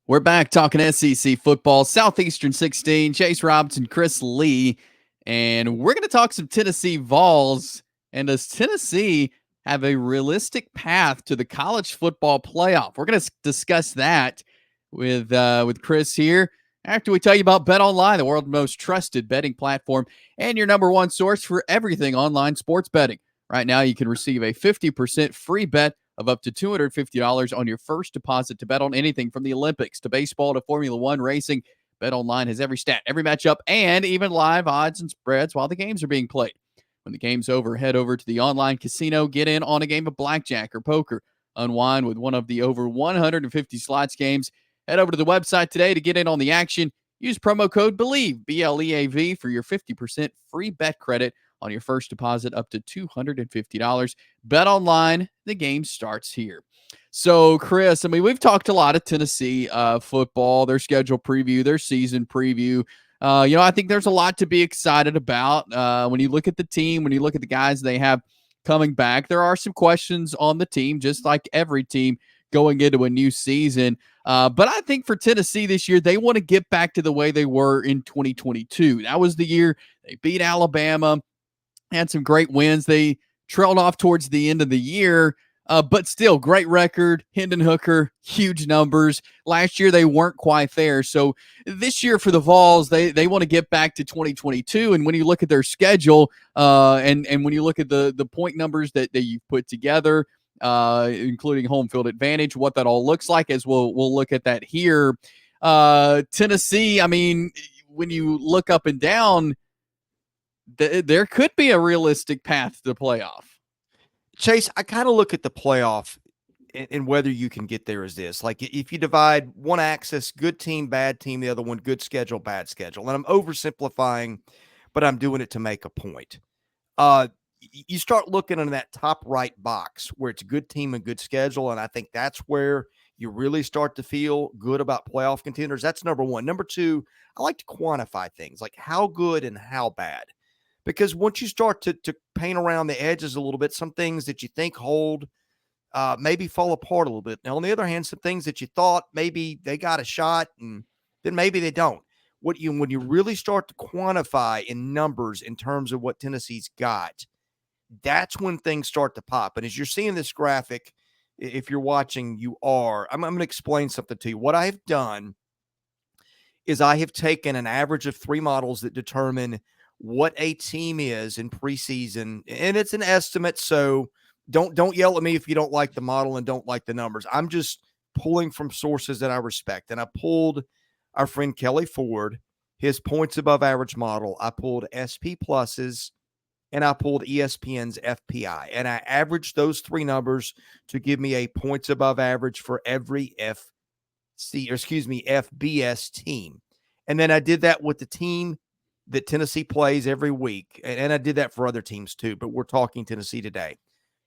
We're back talking SEC football, Southeastern 16, Chase Robinson, Chris Lee, and we're going to talk some Tennessee Vols. And does Tennessee have a realistic path to the college football playoff? We're going to discuss that with Chris here after we tell you about Bet Online, the world's most trusted betting platform and your number one source for everything online sports betting. Right now, you can receive a 50% free bet of up to $250 on your first deposit to bet on anything from the Olympics to baseball to Formula One racing. BetOnline has every stat, every matchup, and even live odds and spreads while the games are being played. When the game's over, head over to the online casino, get in on a game of blackjack or poker, unwind with one of the over 150 slots games. Head over to the website today to get in on the action. Use promo code BELIEVE, BLEAV, for your 50% free bet credit on your first deposit up to $250. Bet Online, the game starts here. So, Chris, we've talked a lot of Tennessee football, their schedule preview, their season preview. I think there's a lot to be excited about. When you look at the team, when you look at the guys they have coming back, there are some questions on the team, just like every team going into a new season. But I think for Tennessee this year, they want to get back to the way they were in 2022. That was the year they beat Alabama, had some great wins. They trailed off towards the end of the year, but still great record. Hendon Hooker, huge numbers. Last year, they weren't quite there. So this year for the Vols, they want to get back to 2022. And when you look at their schedule and when you look at the point numbers that you've put together, including home field advantage, what that all looks like, as we'll look at that here. Tennessee, when you look up and down, there could be a realistic path to the playoff. Chase, I kind of look at the playoff and whether you can get there as this. Like if you divide one axis, good team, bad team, the other one, good schedule, bad schedule. And I'm oversimplifying, but I'm doing it to make a point. You start looking in that top right box where it's good team and good schedule, and I think that's where you really start to feel good about playoff contenders. That's number one. Number two, I like to quantify things like how good and how bad. Because once you start to paint around the edges a little bit, some things that you think hold maybe fall apart a little bit. Now, on the other hand, some things that you thought maybe they got a shot and then maybe they don't. When you really start to quantify in numbers in terms of what Tennessee's got, that's when things start to pop. And as you're seeing this graphic, if you're watching, I'm going to explain something to you. What I have done is I have taken an average of 3 models that determine what a team is in preseason, and it's an estimate, so don't yell at me if you don't like the model and don't like the numbers. I'm just pulling from sources that I respect, and I pulled our friend Kelly Ford, his points above average model. I pulled SP Pluses, and I pulled ESPN's FPI, and I averaged those 3 numbers to give me a points above average for every FBS team. And then I did that with the team that Tennessee plays every week. And I did that for other teams too, but we're talking Tennessee today.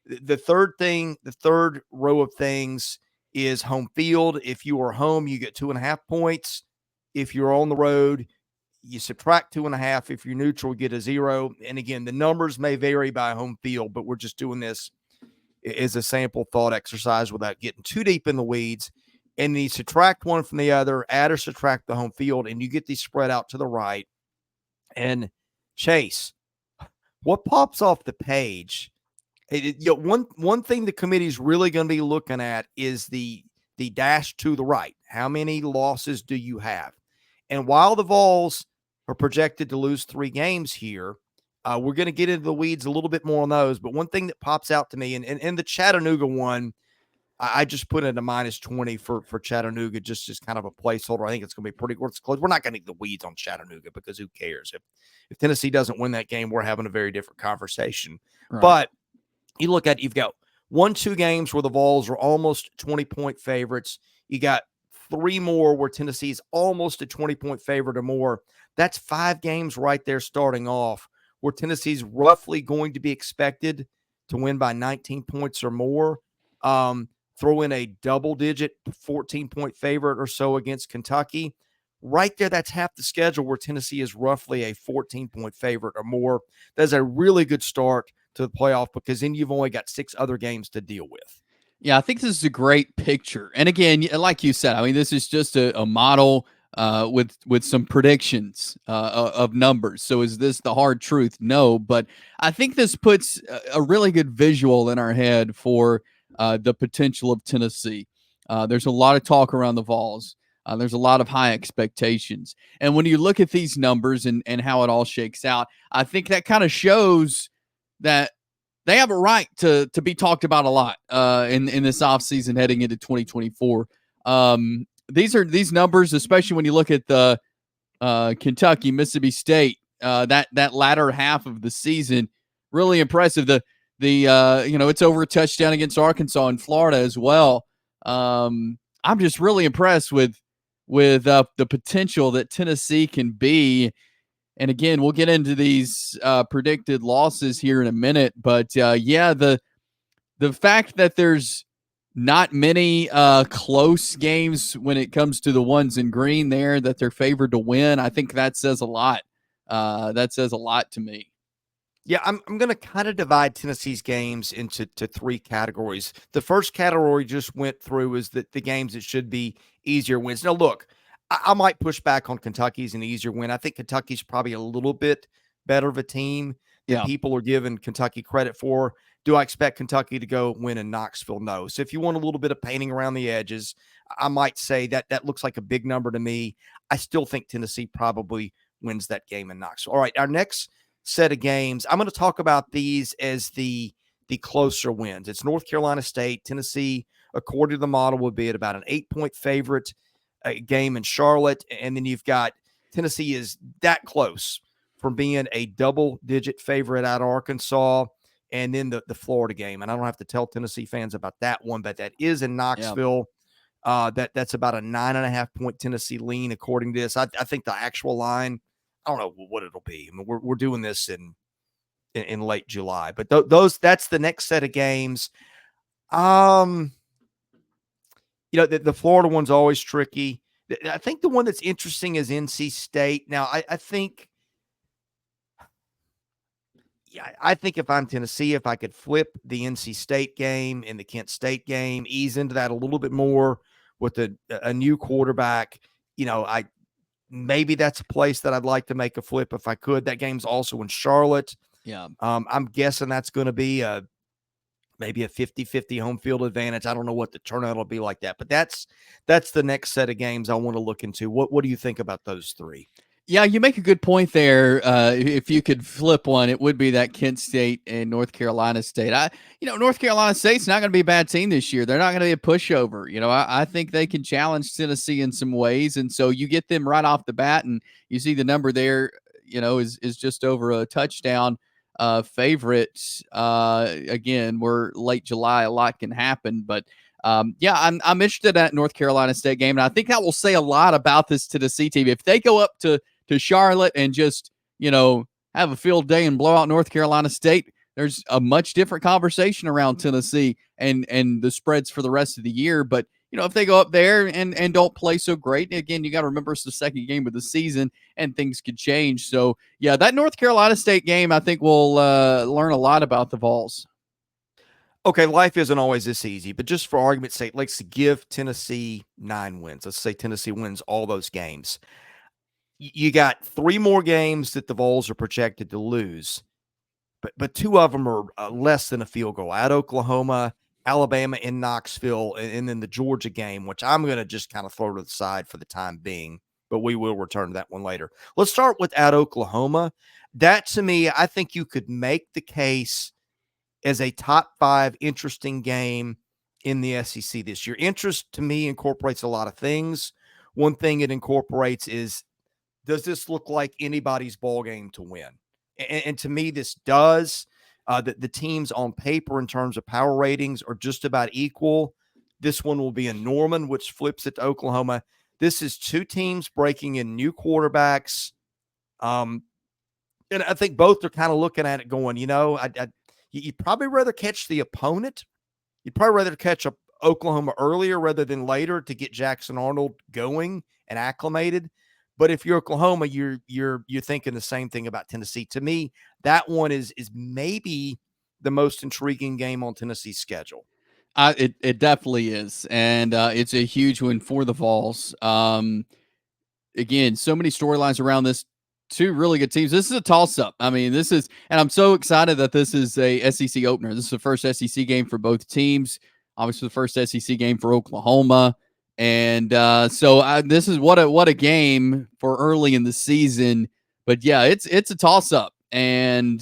The third row of things is home field. If you are home, you get 2.5 points. If you're on the road, you subtract 2.5. If you're neutral, you get a 0. And again, the numbers may vary by home field, but we're just doing this as a sample thought exercise without getting too deep in the weeds. And then you subtract one from the other, add or subtract the home field, and you get these spread out to the right. And Chase, what pops off the page? One thing the committee is really going to be looking at is the dash to the right. How many losses do you have? And while the Vols are projected to lose 3 games here, we're going to get into the weeds a little bit more on those. But one thing that pops out to me, and the Chattanooga one, I just put in a -20 for Chattanooga, just as kind of a placeholder. I think it's going to be pretty close. We're not going to get the weeds on Chattanooga because who cares? If Tennessee doesn't win that game, we're having a very different conversation. Right. But you look at, you've got 1-2 games where the Vols are almost 20-point favorites. You got 3 more where Tennessee's almost a 20-point favorite or more. That's 5 games right there starting off where Tennessee's roughly going to be expected to win by 19 points or more. Throw in a double-digit 14-point favorite or so against Kentucky. Right there, that's half the schedule where Tennessee is roughly a 14-point favorite or more. That's a really good start to the playoff because then you've only got 6 other games to deal with. Yeah, I think this is a great picture. And again, like you said, I mean, this is just a model with some predictions of numbers. So is this the hard truth? No, but I think this puts a really good visual in our head for the potential of Tennessee. There's a lot of talk around the Vols. There's a lot of high expectations. And when you look at these numbers and how it all shakes out, I think that kind of shows that they have a right to be talked about a lot in this offseason heading into 2024. These numbers, especially when you look at the Kentucky, Mississippi State, that latter half of the season, really impressive. The it's over a touchdown against Arkansas and Florida as well. I'm just really impressed with the potential that Tennessee can be. And again, we'll get into these predicted losses here in a minute, but yeah, the fact that there's not many close games when it comes to the ones in green there that they're favored to win, I think that says a lot. That says a lot to me. Yeah, I'm going to kind of divide Tennessee's games into three categories. The first category just went through is the games that should be easier wins. Now, look, I might push back on Kentucky's an easier win. I think Kentucky's probably a little bit better of a team than Yeah. people are giving Kentucky credit for. Do I expect Kentucky to go win in Knoxville? No. So if you want a little bit of painting around the edges, I might say that looks like a big number to me. I still think Tennessee probably wins that game in Knoxville. All right, our next set of games, I'm going to talk about these as the closer wins. It's North Carolina State. Tennessee, according to the model, would be at about an 8-point favorite game in Charlotte. And then you've got Tennessee is that close from being a double-digit favorite out of Arkansas. And then the Florida game. And I don't have to tell Tennessee fans about that one, but that is in Knoxville. That's about a 9.5-point Tennessee lean, according to this. I think the actual line, I don't know what it'll be. I mean, we're doing this in late July, but that's the next set of games. The Florida one's always tricky. I think the one that's interesting is NC State. Now, I think if I'm Tennessee, if I could flip the NC State game and the Kent State game, ease into that a little bit more with a new quarterback, maybe that's a place that I'd like to make a flip if I could. That game's also in Charlotte. Yeah. I'm guessing that's going to be maybe a 50-50 home field advantage. I don't know what the turnout will be like that, but that's the next set of games I want to look into. What do you think about those three? Yeah, you make a good point there. If you could flip one, it would be that Kent State and North Carolina State. North Carolina State's not going to be a bad team this year. They're not going to be a pushover. I think they can challenge Tennessee in some ways, and so you get them right off the bat, and you see the number there. Is just over a touchdown favorite. Again, we're late July. A lot can happen, but yeah, I'm interested in that North Carolina State game, and I think that will say a lot about this Tennessee team if they go up to Charlotte and just, have a field day and blow out North Carolina State. There's a much different conversation around Tennessee and the spreads for the rest of the year. But, if they go up there and don't play so great, again, you got to remember it's the second game of the season and things could change. So, yeah, that North Carolina State game, I think we'll learn a lot about the Vols. Okay, life isn't always this easy, but just for argument's sake, let's give Tennessee 9 wins. Let's say Tennessee wins all those games. You got 3 more games that the Vols are projected to lose, but 2 of them are less than a field goal at Oklahoma, Alabama, in Knoxville, and then the Georgia game, which I'm going to just kind of throw to the side for the time being, but we will return to that one later. Let's start with at Oklahoma. That, to me, I think you could make the case as a top 5 interesting game in the SEC this year. Interest, to me, incorporates a lot of things. One thing it incorporates is, does this look like anybody's ball game to win? And to me, this does. The teams on paper in terms of power ratings are just about equal. This one will be in Norman, which flips it to Oklahoma. This is 2 teams breaking in new quarterbacks. And I think both are kind of looking at it going, you'd probably rather catch the opponent. You'd probably rather catch Oklahoma earlier rather than later to get Jackson Arnold going and acclimated. But if you're Oklahoma, you're thinking the same thing about Tennessee. To me, that one is maybe the most intriguing game on Tennessee's schedule. It definitely is, and it's a huge win for the Vols. Again, so many storylines around this. Two really good teams. This is a toss-up. I mean, this is, and I'm so excited that this is a SEC opener. This is the first SEC game for both teams. Obviously, the first SEC game for Oklahoma, and this is what a game for early in the season. But yeah, it's a toss-up, and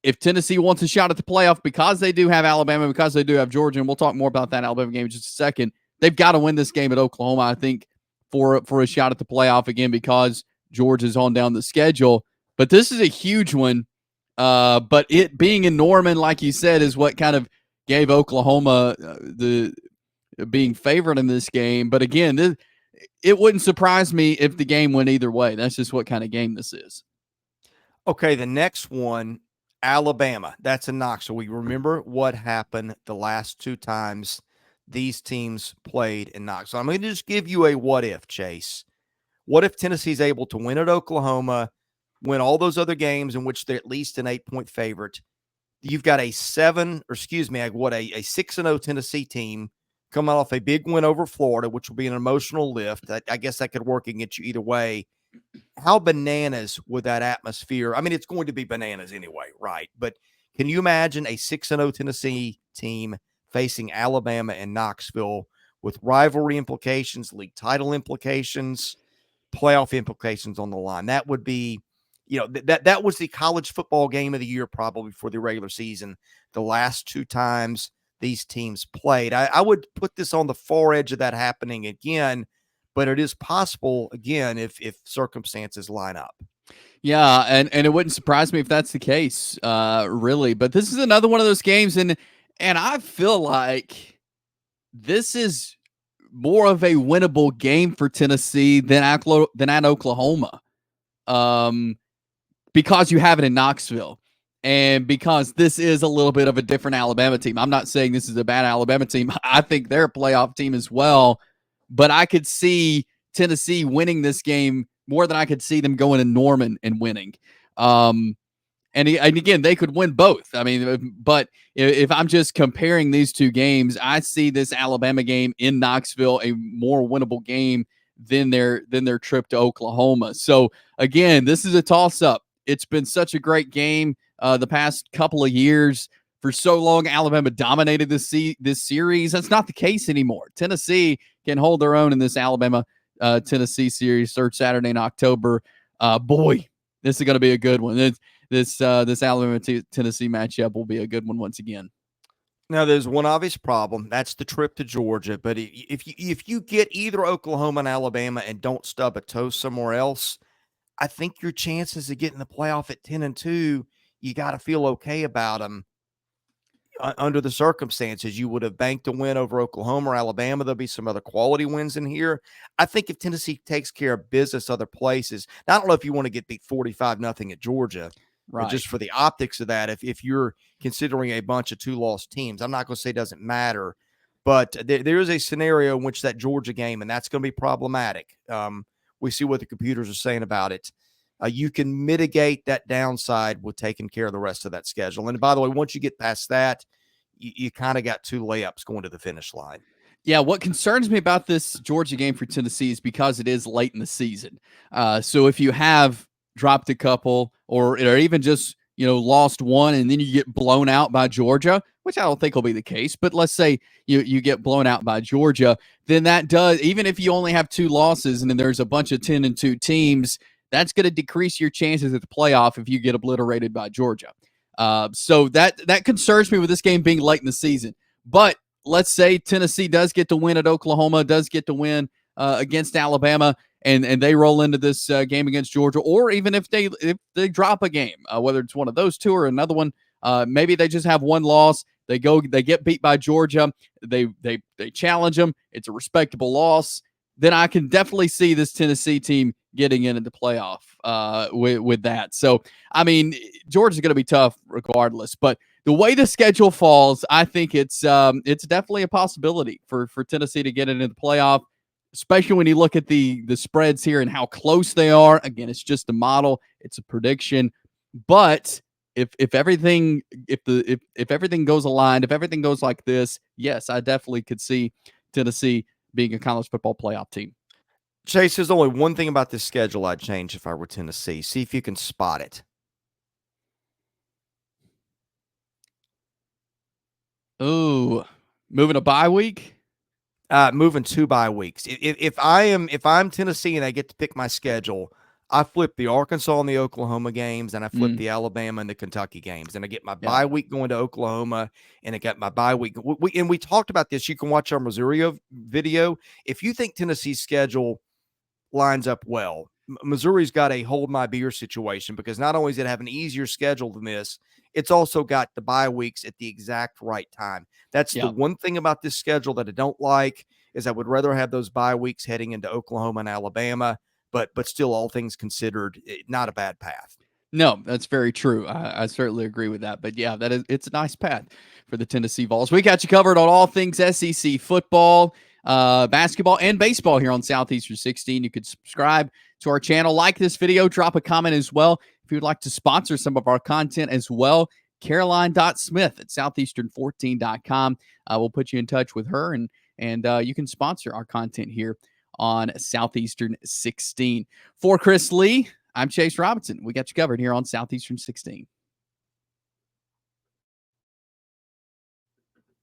if Tennessee wants a shot at the playoff because they do have Alabama, because they do have Georgia, and we'll talk more about that Alabama game in just a second, they've got to win this game at Oklahoma, I think, for a shot at the playoff again because Georgia's on down the schedule. But this is a huge one. But it being in Norman, like you said, is what kind of gave Oklahoma the being favored in this game. But again, it wouldn't surprise me if the game went either way. That's just what kind of game this is. Okay, the next one, Alabama. That's in Knoxville. We remember what happened the last two times these teams played in Knoxville. I'm going to just give you a what if, Chase. What if Tennessee's able to win at Oklahoma, win all those other games in which they're at least an 8-point favorite? You've got a 6-0 Tennessee team coming off a big win over Florida, which will be an emotional lift. I guess that could work against you either way. How bananas would that atmosphere? I mean, it's going to be bananas anyway, right? But can you imagine a 6-0 Tennessee team facing Alabama and Knoxville with rivalry implications, league title implications, playoff implications on the line? That would be, that was the college football game of the year probably for the regular season. The last two times these teams played, I would put this on the far edge of that happening again. But it is possible, again, if circumstances line up. Yeah, and it wouldn't surprise me if that's the case, really. But this is another one of those games, and I feel like this is more of a winnable game for Tennessee than at Oklahoma, because you have it in Knoxville, and because this is a little bit of a different Alabama team. I'm not saying this is a bad Alabama team. I think they're a playoff team as well. But I could see Tennessee winning this game more than I could see them going to Norman and winning. And again, they could win both. I mean, but if I'm just comparing these two games, I see this Alabama game in Knoxville a more winnable game than their trip to Oklahoma. So again, this is a toss-up. It's been such a great game the past couple of years. For so long, Alabama dominated this series. That's not the case anymore. Tennessee can hold their own in this Alabama-Tennessee series, third Saturday in October. Boy, this is going to be a good one. This Alabama-Tennessee matchup will be a good one once again. Now, there's one obvious problem. That's the trip to Georgia. But if you get either Oklahoma and Alabama and don't stub a toe somewhere else, I think your chances of getting the playoff at 10-2, you got to feel okay about them. Under the circumstances, you would have banked a win over Oklahoma or Alabama. There'll be some other quality wins in here. I think if Tennessee takes care of business other places, now, I don't know if you want to get beat 45-0 at Georgia, right? But just for the optics of that, if you're considering a bunch of two-loss teams, I'm not going to say it doesn't matter, but there is a scenario in which that Georgia game, and that's going to be problematic. We see what the computers are saying about it. You can mitigate that downside with taking care of the rest of that schedule. And by the way, once you get past that, you kind of got two layups going to the finish line. Yeah, what concerns me about this Georgia game for Tennessee is because it is late in the season. So if you have dropped a couple or even just, lost one and then you get blown out by Georgia, which I don't think will be the case, but let's say you get blown out by Georgia, then that does, even if you only have two losses and then there's a bunch of 10-2 teams, that's going to decrease your chances at the playoff if you get obliterated by Georgia. So that concerns me with this game being late in the season. But let's say Tennessee does get to win at Oklahoma, does get to win against Alabama, and they roll into this game against Georgia, or even if they drop a game, whether it's one of those two or another one, maybe they just have one loss. They get beat by Georgia. They challenge them. It's a respectable loss. Then I can definitely see this Tennessee team getting into the playoff with that. So, I mean, Georgia's going to be tough regardless. But the way the schedule falls, I think it's definitely a possibility for Tennessee to get into the playoff, especially when you look at the spreads here and how close they are. Again, it's just a model. It's a prediction. But if everything if everything goes aligned, if everything goes like this, yes, I definitely could see Tennessee being a college football playoff team. Chase, there's only one thing about this schedule I'd change if I were Tennessee. See if you can spot it. Ooh, moving a bye week. Moving 2 bye weeks. If I'm Tennessee and I get to pick my schedule, I flip the Arkansas and the Oklahoma games, and I flip Mm, the Alabama and the Kentucky games, and I get my yeah. bye week going to Oklahoma, and I got my bye week. We talked about this. You can watch our Missouri video. If you think Tennessee's schedule lines up well, Missouri's got a hold my beer situation because not only does it have an easier schedule than this, it's also got the bye weeks at the exact right time. That's the Yeah. one thing about this schedule that I don't like is I would rather have those bye weeks heading into Oklahoma and Alabama, but still, all things considered, not a bad path. No, that's very true. I certainly agree with that. But yeah, it's a nice path for the Tennessee Vols. We got you covered on all things SEC football, basketball, and baseball here on Southeastern 16. You could subscribe to our channel, like this video, drop a comment as well. If you would like to sponsor some of our content as well, Caroline.Smith at Southeastern14.com. We'll put you in touch with her, and you can sponsor our content here on Southeastern 16. For Chris Lee, I'm Chase Robinson. We got you covered here on Southeastern 16.